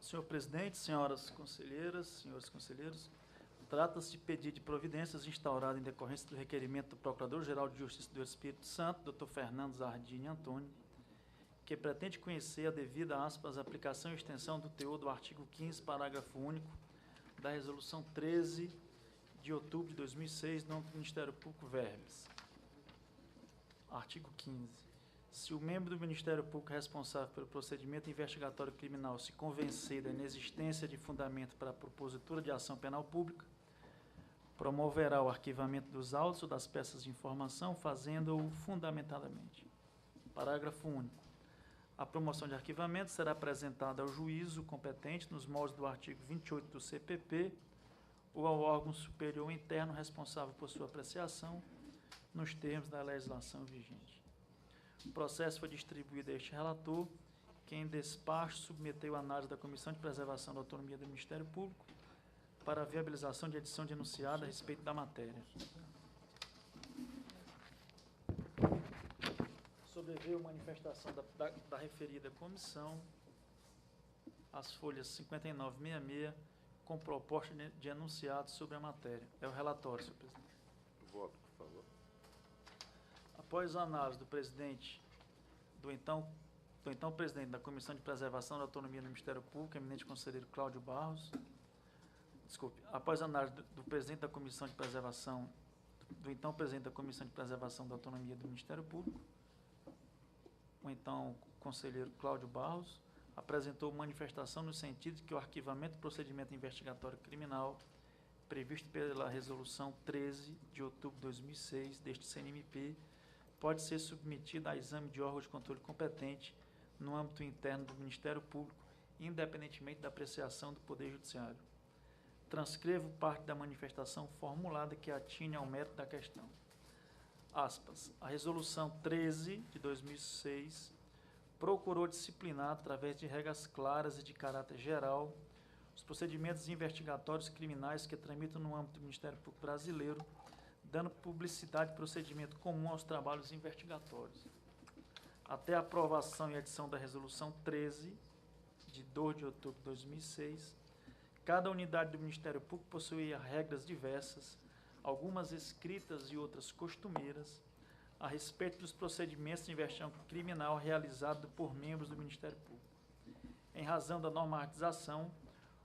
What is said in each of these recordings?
Senhor presidente, senhoras conselheiras, senhores conselheiros, trata-se de pedido de providências instaurado em decorrência do requerimento do Procurador-Geral de Justiça do Espírito Santo, Dr. Fernando Zardini Antônio, que pretende conhecer a devida, aspas, aplicação e extensão do teor do artigo 15, parágrafo único, da Resolução 13, de outubro de 2006, no âmbito do Ministério Público, verbes. Artigo 15. Se o membro do Ministério Público responsável pelo procedimento investigatório criminal se convencer da inexistência de fundamento para a propositura de ação penal pública, promoverá o arquivamento dos autos ou das peças de informação, fazendo-o fundamentadamente. Parágrafo único. A promoção de arquivamento será apresentada ao juízo competente nos moldes do artigo 28 do CPP ou ao órgão superior interno responsável por sua apreciação, nos termos da legislação vigente. O processo foi distribuído a este relator, que em despacho submeteu a análise da Comissão de Preservação da Autonomia do Ministério Público para a viabilização de edição de enunciado a respeito da matéria. Sobreveio manifestação da referida comissão, as folhas 59 e 66, com proposta de enunciado sobre a matéria. É o relatório, senhor presidente. Voto, por favor. Após a análise do presidente, do então presidente da Comissão de Preservação da Autonomia do Ministério Público, eminente conselheiro Cláudio Barros, após a análise do presidente da Comissão de Preservação, do então presidente da Comissão de Preservação da Autonomia do Ministério Público, o então conselheiro Cláudio Barros apresentou manifestação no sentido de que o arquivamento do procedimento investigatório criminal previsto pela Resolução 13 de outubro de 2006 deste CNMP pode ser submetido a exame de órgão de controle competente no âmbito interno do Ministério Público, independentemente da apreciação do Poder Judiciário. Transcrevo parte da manifestação formulada que atine ao mérito da questão. Aspas. A Resolução 13 de 2006 procurou disciplinar, através de regras claras e de caráter geral, os procedimentos investigatórios criminais que tramitam no âmbito do Ministério Público Brasileiro, dando publicidade e procedimento comum aos trabalhos investigatórios. Até a aprovação e edição da Resolução 13, de 2 de outubro de 2006, cada unidade do Ministério Público possuía regras diversas, algumas escritas e outras costumeiras, a respeito dos procedimentos de investigação criminal realizados por membros do Ministério Público. Em razão da normatização,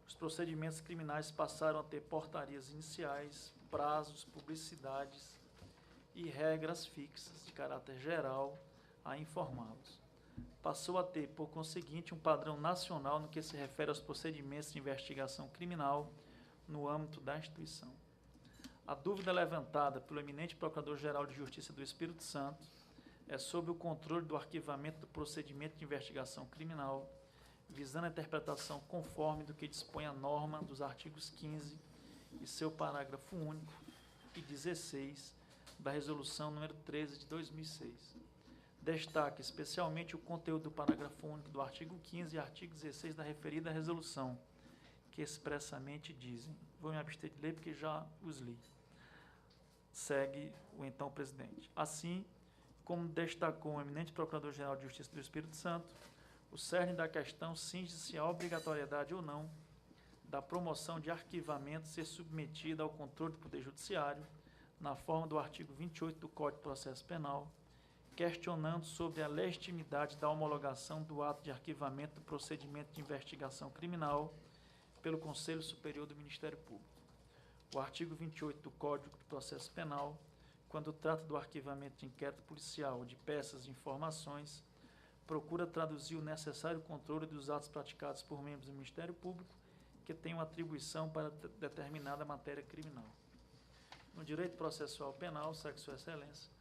os procedimentos criminais passaram a ter portarias iniciais, prazos, publicidades e regras fixas de caráter geral a informá-los. Passou a ter, por conseguinte, um padrão nacional no que se refere aos procedimentos de investigação criminal no âmbito da instituição. A dúvida levantada pelo eminente Procurador-Geral de Justiça do Espírito Santo é sobre o controle do arquivamento do procedimento de investigação criminal, visando a interpretação conforme do que dispõe a norma dos artigos 15 e seu parágrafo único e 16 da Resolução número 13 de 2006. Destaque especialmente o conteúdo do parágrafo único do artigo 15 e artigo 16 da referida resolução, que expressamente dizem, vou me abster de ler porque já os li. Segue o então presidente. Assim, como destacou o eminente Procurador-Geral de Justiça do Espírito Santo, o cerne da questão cinge-se à obrigatoriedade ou não da promoção de arquivamento ser submetida ao controle do Poder Judiciário, na forma do artigo 28 do Código de Processo Penal, questionando sobre a legitimidade da homologação do ato de arquivamento do procedimento de investigação criminal pelo Conselho Superior do Ministério Público. O artigo 28 do Código de Processo Penal, quando trata do arquivamento de inquérito policial ou de peças de informações, procura traduzir o necessário controle dos atos praticados por membros do Ministério Público que tenham atribuição para determinada matéria criminal. No direito processual penal, sua excelência,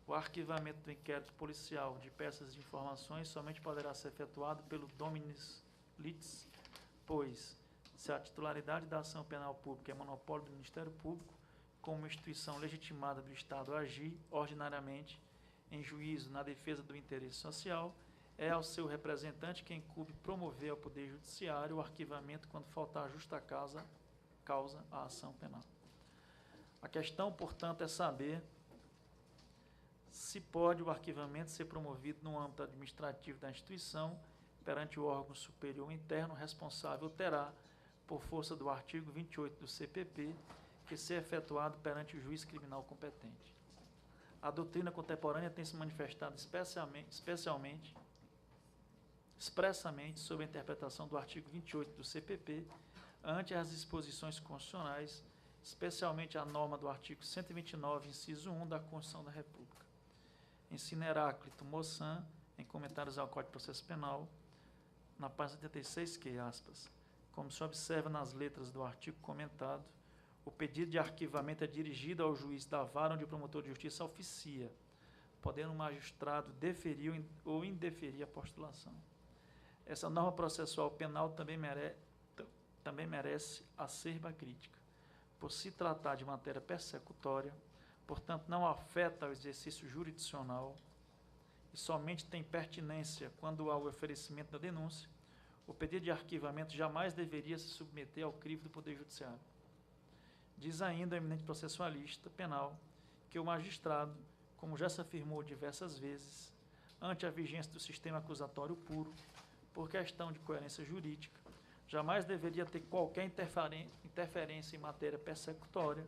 o arquivamento do inquérito policial de peças de informações somente poderá ser efetuado pelo dominis litis, pois, se a titularidade da ação penal pública é monopólio do Ministério Público, como instituição legitimada do Estado a agir, ordinariamente, em juízo na defesa do interesse social, é ao seu representante quem incumbe promover ao Poder Judiciário o arquivamento quando faltar justa causa à ação penal. A questão, portanto, é saber se pode o arquivamento ser promovido no âmbito administrativo da instituição, perante o órgão superior interno responsável terá, por força do artigo 28 do CPP, que ser efetuado perante o juiz criminal competente. A doutrina contemporânea tem se manifestado expressamente sobre a interpretação do artigo 28 do CPP ante as disposições constitucionais, especialmente a norma do artigo 129, inciso 1 da Constituição da República. Ensina Heráclito Moçan, em Comentários ao Código de Processo Penal, na página 76, que, aspas, como se observa nas letras do artigo comentado, o pedido de arquivamento é dirigido ao juiz da vara onde o promotor de justiça oficia, podendo o magistrado deferir ou indeferir a postulação. Essa norma processual penal também merece acerba crítica, por se tratar de matéria persecutória, portanto não afeta o exercício jurisdicional e somente tem pertinência quando há o oferecimento da denúncia. O pedido de arquivamento jamais deveria se submeter ao crivo do Poder Judiciário. Diz ainda o eminente processualista penal que o magistrado, como já se afirmou diversas vezes, ante a vigência do sistema acusatório puro, por questão de coerência jurídica, jamais deveria ter qualquer interferência em matéria persecutória,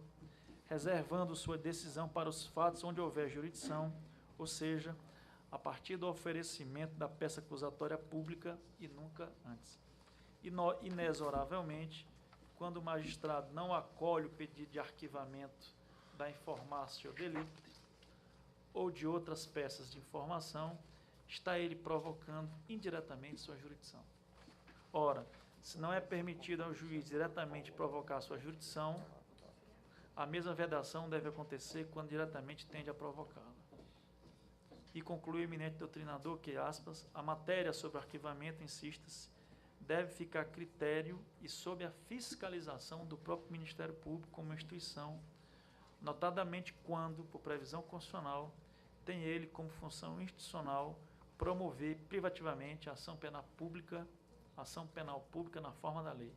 reservando sua decisão para os fatos onde houver jurisdição, ou seja, a partir do oferecimento da peça acusatória pública e nunca antes. Inexoravelmente, quando o magistrado não acolhe o pedido de arquivamento da informácio delicti ou de outras peças de informação, está ele provocando indiretamente sua jurisdição. Ora, se não é permitido ao juiz diretamente provocar sua jurisdição, a mesma vedação deve acontecer quando diretamente tende a provocá-la. E conclui o eminente doutrinador que, aspas, a matéria sobre arquivamento, insista-se, deve ficar a critério e sob a fiscalização do próprio Ministério Público como instituição, notadamente quando, por previsão constitucional, tem ele como função institucional promover privativamente a ação penal pública na forma da lei.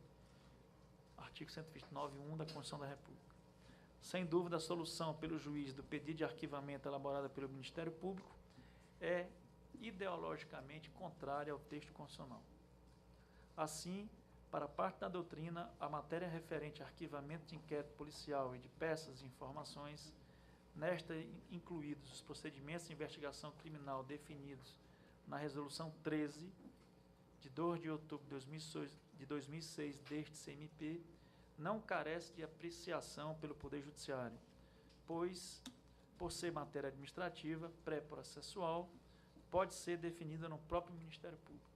Artigo 129.1 da Constituição da República. Sem dúvida, a solução pelo juiz do pedido de arquivamento elaborada pelo Ministério Público é ideologicamente contrária ao texto constitucional. Assim, para parte da doutrina, a matéria referente a arquivamento de inquérito policial e de peças de informações, nesta incluídos os procedimentos de investigação criminal definidos na Resolução 13, de 2 de outubro de 2006 deste CMP, não carece de apreciação pelo Poder Judiciário, pois, por ser matéria administrativa, pré-processual, pode ser definida no próprio Ministério Público.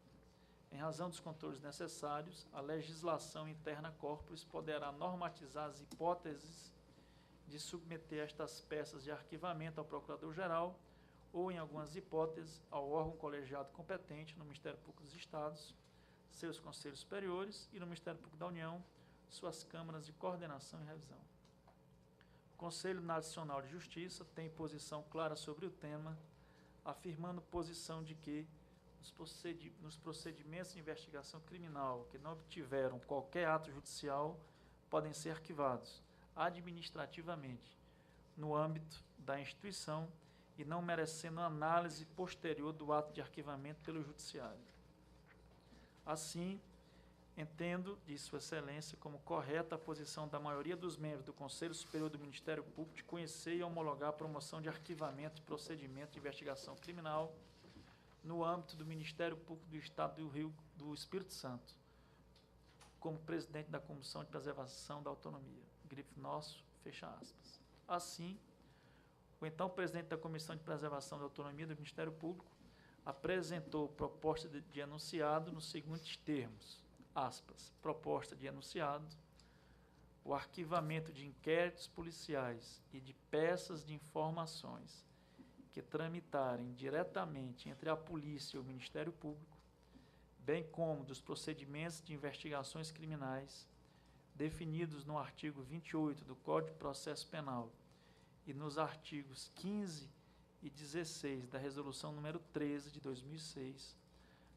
Em razão dos controles necessários, a legislação interna corporis poderá normatizar as hipóteses de submeter estas peças de arquivamento ao Procurador-Geral ou, em algumas hipóteses, ao órgão colegiado competente no Ministério Público dos Estados, seus conselhos superiores e no Ministério Público da União, suas câmaras de coordenação e revisão. O Conselho Nacional de Justiça tem posição clara sobre o tema, afirmando posição de que nos procedimentos de investigação criminal que não obtiveram qualquer ato judicial podem ser arquivados administrativamente no âmbito da instituição e não merecendo análise posterior do ato de arquivamento pelo Judiciário. Assim, entendo de Sua Excelência como correta a posição da maioria dos membros do Conselho Superior do Ministério Público de conhecer e homologar a promoção de arquivamento de procedimento de investigação criminal no âmbito do Ministério Público do Estado do Espírito Santo, como presidente da Comissão de Preservação da Autonomia. Grifo nosso, fecha aspas. Assim, o então presidente da Comissão de Preservação da Autonomia do Ministério Público apresentou proposta de enunciado nos seguintes termos, aspas, proposta de enunciado, o arquivamento de inquéritos policiais e de peças de informações que tramitarem diretamente entre a Polícia e o Ministério Público, bem como dos procedimentos de investigações criminais definidos no artigo 28 do Código de Processo Penal e nos artigos 15 e 16 da Resolução número 13 de 2006,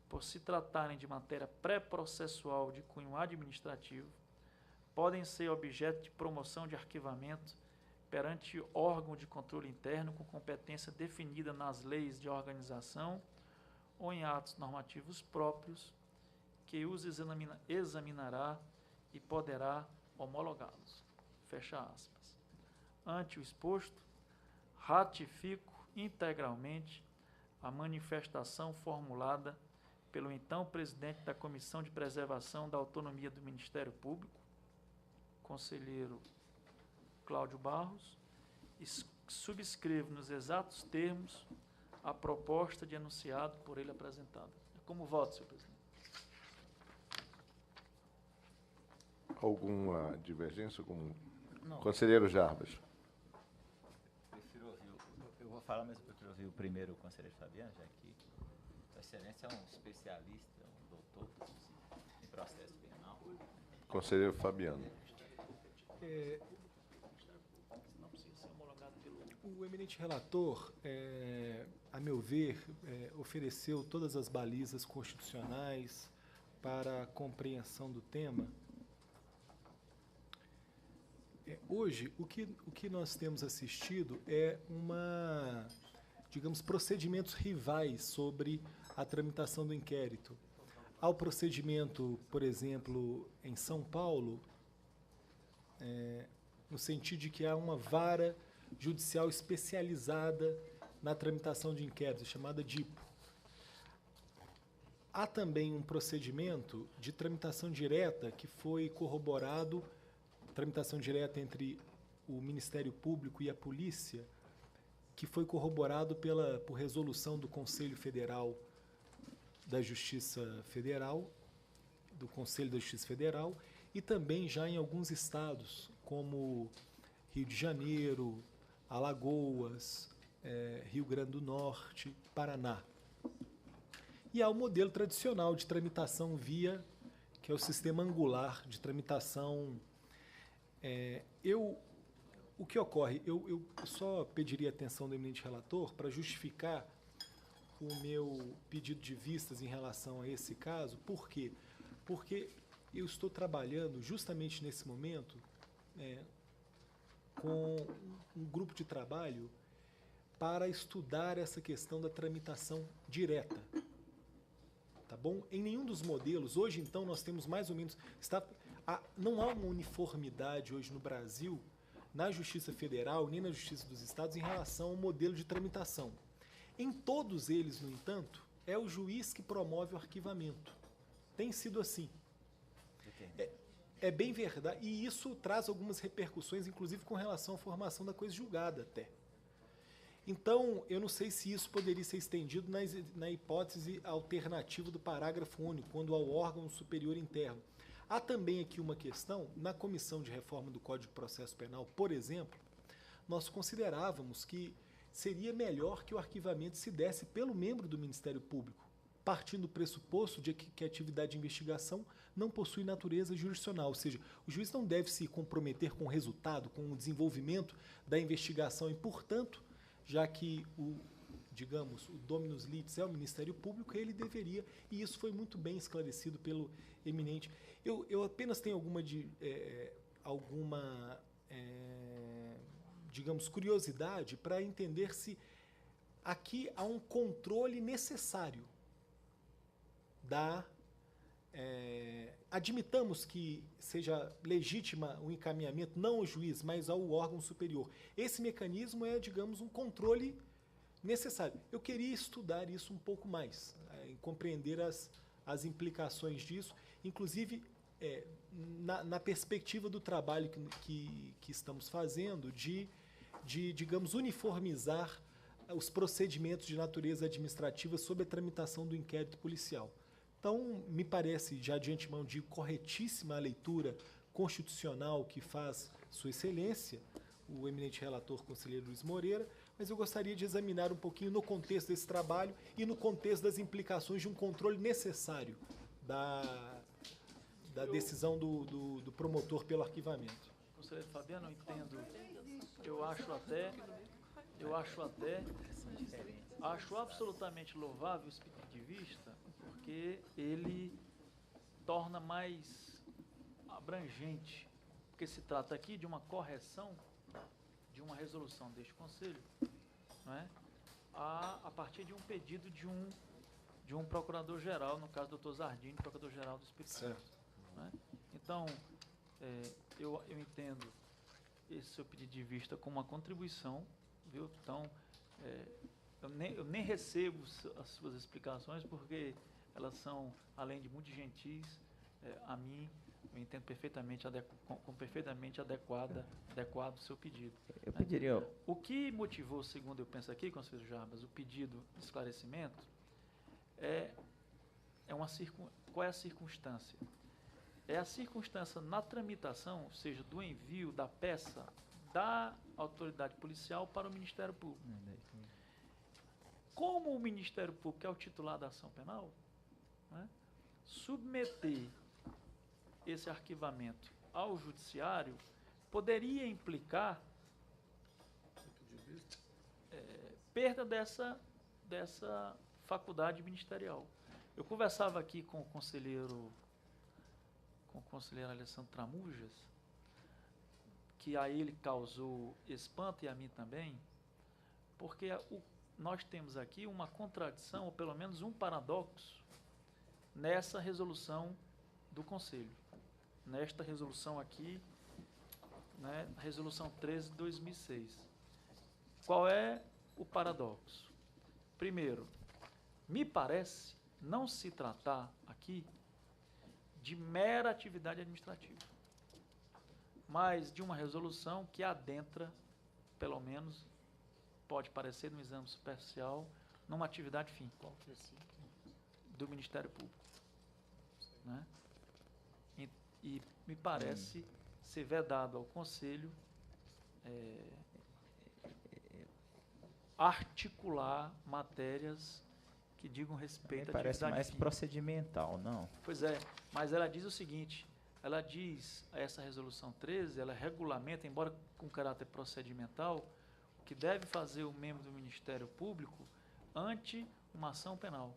por se tratarem de matéria pré-processual de cunho administrativo, podem ser objeto de promoção de arquivamento perante órgão de controle interno com competência definida nas leis de organização, ou em atos normativos próprios, que os examinará e poderá homologá-los. Fecha aspas. Ante o exposto, ratifico integralmente a manifestação formulada pelo então presidente da Comissão de Preservação da Autonomia do Ministério Público, conselheiro Cláudio Barros, e subscrevo nos exatos termos a proposta de enunciado por ele apresentada. Como voto, senhor presidente? Alguma divergência com o Não. conselheiro Jarbas? Prefiro ouvir, eu vou falar, mas eu prefiro ouvir o primeiro, o conselheiro Fabiano, já que a excelência é um especialista, um doutor em processo penal. Conselheiro Fabiano. Não precisa ser homologado pelo... O eminente relator, a meu ver, ofereceu todas as balizas constitucionais para a compreensão do tema. Hoje, o que nós temos assistido é digamos, procedimentos rivais sobre a tramitação do inquérito. Há o procedimento, por exemplo, em São Paulo, no sentido de que há uma vara judicial especializada na tramitação de inquéritos, chamada DIPO. Há também um procedimento de tramitação direta que foi corroborado, tramitação direta entre o Ministério Público e a Polícia, que foi corroborado por resolução do Conselho Federal da Justiça Federal, do Conselho da Justiça Federal, e também já em alguns estados, como Rio de Janeiro, Alagoas, Rio Grande do Norte, Paraná. E há o modelo tradicional de tramitação via, que é o sistema angular de tramitação. O que ocorre? Eu só pediria a atenção do eminente relator para justificar o meu pedido de vistas em relação a esse caso. Por quê? Porque eu estou trabalhando justamente nesse momento com um grupo de trabalho para estudar essa questão da tramitação direta. Tá bom? Em nenhum dos modelos, hoje então nós temos mais ou menos... não há uma uniformidade hoje no Brasil, na Justiça Federal, nem na Justiça dos Estados, em relação ao modelo de tramitação. Em todos eles, no entanto, é o juiz que promove o arquivamento. Tem sido assim. É bem verdade, e isso traz algumas repercussões, inclusive com relação à formação da coisa julgada até. Então, eu não sei se isso poderia ser estendido na hipótese alternativa do parágrafo único, quando ao órgão superior interno. Há também aqui uma questão, na Comissão de Reforma do Código de Processo Penal, por exemplo, nós considerávamos que seria melhor que o arquivamento se desse pelo membro do Ministério Público, partindo do pressuposto de que a atividade de investigação não possui natureza jurisdicional, ou seja, o juiz não deve se comprometer com o resultado, com o desenvolvimento da investigação e, portanto, já que o dominus litis é o Ministério Público, ele deveria, e isso foi muito bem esclarecido pelo eminente. Eu apenas tenho digamos, curiosidade para entender se aqui há um controle necessário admitamos que seja legítima o encaminhamento, não ao juiz, mas ao órgão superior. Esse mecanismo é, digamos, um controle necessário. Eu queria estudar isso um pouco mais, compreender as implicações disso, inclusive na perspectiva do trabalho que estamos fazendo digamos, uniformizar os procedimentos de natureza administrativa sobre a tramitação do inquérito policial. Então, me parece, já de antemão, digo, corretíssima a leitura constitucional que faz Sua Excelência, o eminente relator conselheiro Luiz Moreira, mas eu gostaria de examinar um pouquinho no contexto desse trabalho e no contexto das implicações de um controle necessário da decisão do promotor pelo arquivamento. Conselheiro Fabiano, eu entendo. Acho absolutamente louvável esse pedido de vista, porque ele torna mais abrangente, porque se trata aqui de uma correção de uma resolução deste Conselho, não é? A partir de um pedido de um de um procurador-geral, no caso do Dr. Zardini, procurador-geral do Espírito Santo. Né? Então, eu entendo esse seu pedido de vista como uma contribuição, viu? Então, eu nem recebo as suas explicações, porque elas são, além de muito gentis, a mim, eu entendo perfeitamente, perfeitamente adequado o seu pedido. Eu pediria... O que motivou, segundo eu penso aqui, conselheiro Jarbas, o pedido de esclarecimento qual é a circunstância? É a circunstância na tramitação, ou seja, do envio da peça da autoridade policial para o Ministério Público. Como o Ministério Público é o titular da ação penal, né, submeter esse arquivamento ao judiciário poderia implicar perda dessa faculdade ministerial. Eu conversava aqui com o conselheiro Alessandro Tramujas, que a ele causou espanto e a mim também, porque nós temos aqui uma contradição, ou pelo menos um paradoxo, nessa resolução do Conselho. Nesta resolução aqui, né, resolução 13 de 2006. Qual é o paradoxo? Primeiro, me parece não se tratar aqui de mera atividade administrativa, mas de uma resolução que adentra, pelo menos, pode parecer no exame superficial, numa atividade fim do Ministério Público. Né? E me parece ser vedado ao Conselho articular matérias que digam respeito à parece atividade mais fim. procedimental, não? Pois é, mas ela diz o seguinte, ela diz, essa resolução 13, ela regulamenta, embora com caráter procedimental, o que deve fazer o membro do Ministério Público ante uma ação penal.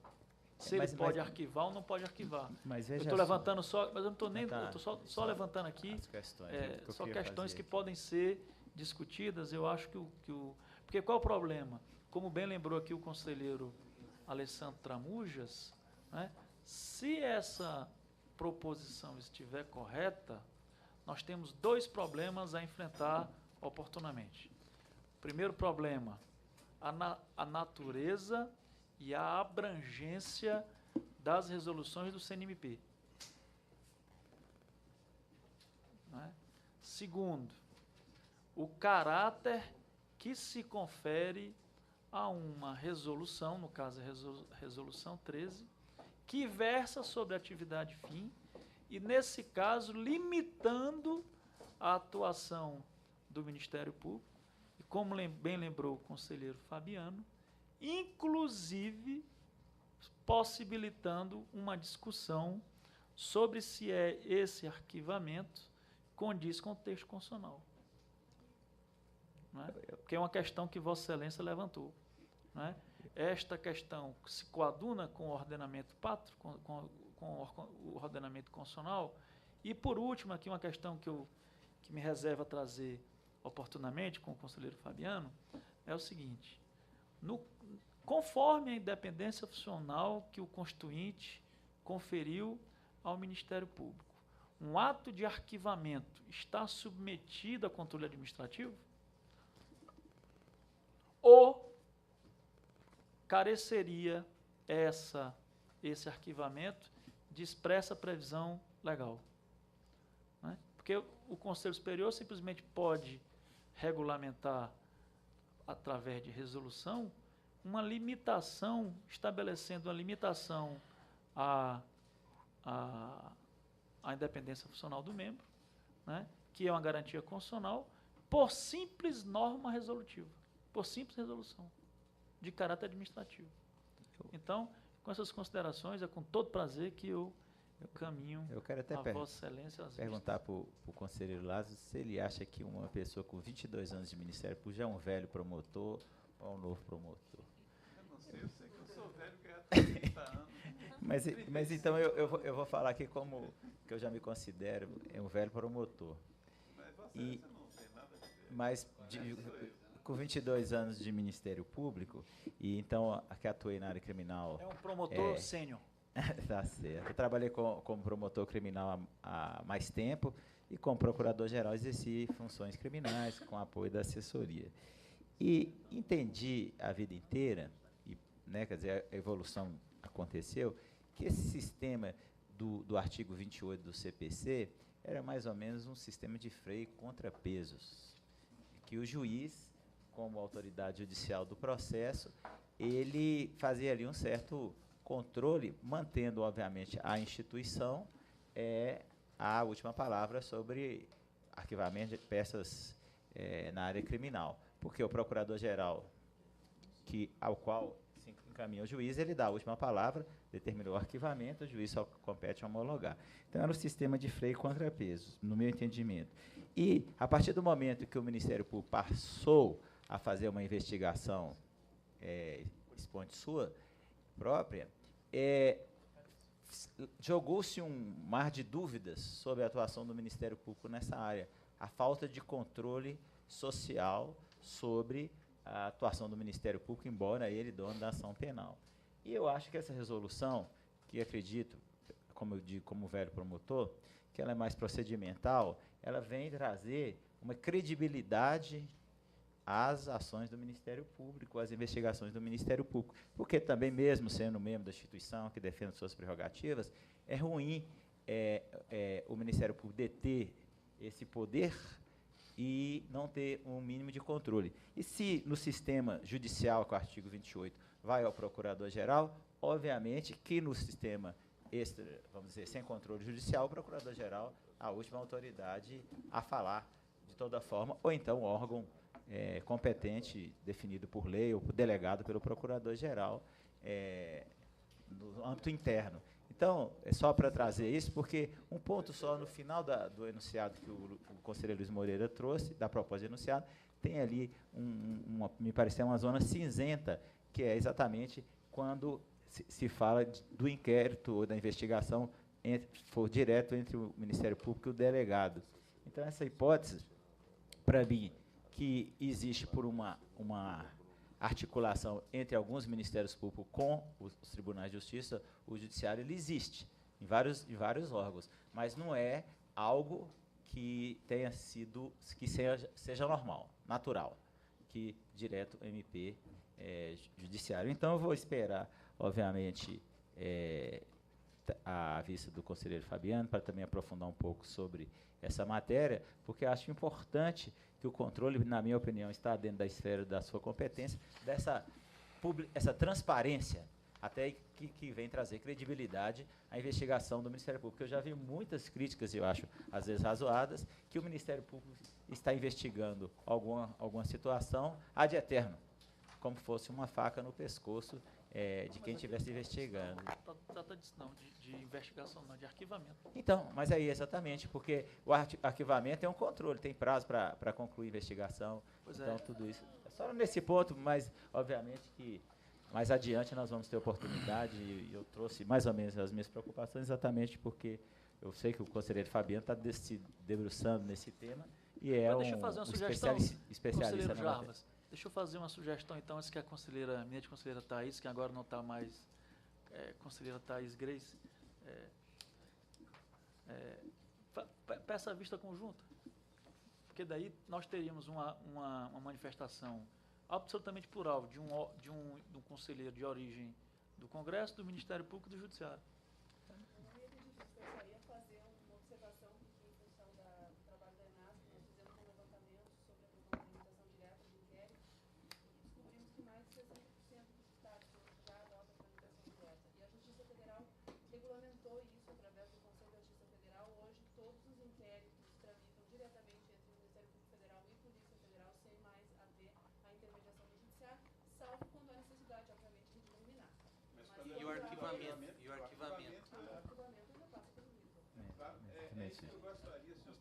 Se ele pode arquivar ou não pode arquivar. Mas eu estou levantando só, mas eu não estou nem, eu estou só levantando aqui só questões que podem ser discutidas. Eu acho porque qual é o problema? Como bem lembrou aqui o conselheiro Alessandro Tramujas, né, se essa proposição estiver correta, nós temos dois problemas a enfrentar oportunamente. Primeiro problema, a natureza e a abrangência das resoluções do CNMP. Né? Segundo, o caráter que se confere a uma resolução, no caso a resolução 13, que versa sobre a atividade fim e, nesse caso, limitando a atuação do Ministério Público, e como bem lembrou o conselheiro Fabiano, inclusive possibilitando uma discussão sobre se esse arquivamento condiz com o texto constitucional. Não é? Porque é uma questão que Vossa Excelência levantou. Não é? Esta questão se coaduna com o ordenamento pátrio, com o ordenamento constitucional. E, por último, aqui uma questão que me reserva trazer oportunamente com o conselheiro Fabiano, é o seguinte: conforme a independência funcional que o Constituinte conferiu ao Ministério Público, um ato de arquivamento está submetido a controle administrativo? Ou careceria esse arquivamento de expressa previsão legal? Né? Porque o Conselho Superior simplesmente pode regulamentar, através de resolução, uma limitação, estabelecendo uma limitação à independência funcional do membro, né, que é uma garantia constitucional, por simples norma resolutiva, por simples resolução, de caráter administrativo. Então, com essas considerações, é com todo prazer que eu caminho a Vossa Excelência. Perguntar para o conselheiro Lázaro se ele acha que uma pessoa com 22 anos de Ministério Público já é um velho promotor ou um novo promotor. Eu sei que eu sou velho, que eu já tenho 30 anos. Mas então eu vou falar aqui como que eu já me considero um velho promotor. Mas você não tem nada a ver. Mas com 22 anos de Ministério Público, e então que atuei na área criminal. É um promotor sênior. Tá certo. Eu trabalhei como promotor criminal há mais tempo e como procurador-geral exerci funções criminais com apoio da assessoria. E entendi a vida inteira, e, né, quer dizer, a evolução aconteceu, que esse sistema do artigo 28 do CPC era mais ou menos um sistema de freio e contrapesos, que o juiz, como autoridade judicial do processo, ele fazia ali um certo controle, mantendo, obviamente, a instituição a última palavra sobre arquivamento de peças na área criminal. Porque o procurador-geral, ao qual se encaminha o juiz, ele dá a última palavra, determinou o arquivamento, o juiz só compete homologar. Então, era um sistema de freio e contrapesos, no meu entendimento. E, a partir do momento que o Ministério Público passou a fazer uma investigação esponte sua própria, jogou-se um mar de dúvidas sobre a atuação do Ministério Público nessa área. A falta de controle social sobre a atuação do Ministério Público, embora ele dono da ação penal. E eu acho que essa resolução, que acredito, como eu digo, como velho promotor, que ela é mais procedimental, ela vem trazer uma credibilidade às ações do Ministério Público, às investigações do Ministério Público. Porque também, mesmo sendo membro da instituição que defende suas prerrogativas, é ruim o Ministério Público deter esse poder e não ter um mínimo de controle. E se no sistema judicial, com o artigo 28, vai ao procurador-geral, obviamente que no sistema vamos dizer, sem controle judicial, o procurador-geral, a última autoridade a falar de toda forma, ou então o órgão competente, definido por lei ou delegado pelo procurador-geral no âmbito interno. Então, é só para trazer isso, porque um ponto só no final do enunciado que o conselheiro Luiz Moreira trouxe, da proposta de enunciado, tem ali, me pareceu uma zona cinzenta, que é exatamente quando se fala do inquérito ou da investigação for direto entre o Ministério Público e o delegado. Então, essa hipótese, para mim, que existe por uma articulação entre alguns ministérios públicos com os tribunais de justiça, o judiciário ele existe em vários órgãos, mas não é algo que tenha sido, que seja normal, natural, que direto MP judiciário. Então eu vou esperar, obviamente, a vista do conselheiro Fabiano para também aprofundar um pouco sobre essa matéria, porque acho importante que o controle, na minha opinião, está dentro da esfera da sua competência, essa transparência, até que vem trazer credibilidade à investigação do Ministério Público. Eu já vi muitas críticas, eu acho, às vezes razoadas, que o Ministério Público está investigando alguma situação ad eterno, como fosse uma faca no pescoço de quem estivesse investigando. Trata disso não, de investigação, não, de arquivamento. Então, mas aí exatamente, porque o arquivamento é um controle, tem prazo para concluir a investigação, então tudo isso. É só nesse ponto, mas obviamente que mais adiante nós vamos ter oportunidade, e eu trouxe mais ou menos as minhas preocupações exatamente porque eu sei que o conselheiro Fabiano está se debruçando nesse tema e deixa eu fazer uma sugestão, especialista na matéria. Deixa eu fazer uma sugestão, então, antes que a eminente conselheira Thaís, que agora não está mais, conselheira Thaís Grace, peça a vista conjunta, porque daí nós teríamos uma manifestação absolutamente plural de um conselheiro de origem do Congresso, do Ministério Público e do Judiciário. E o arquivamento? Exatamente. Eu gostaria, senhor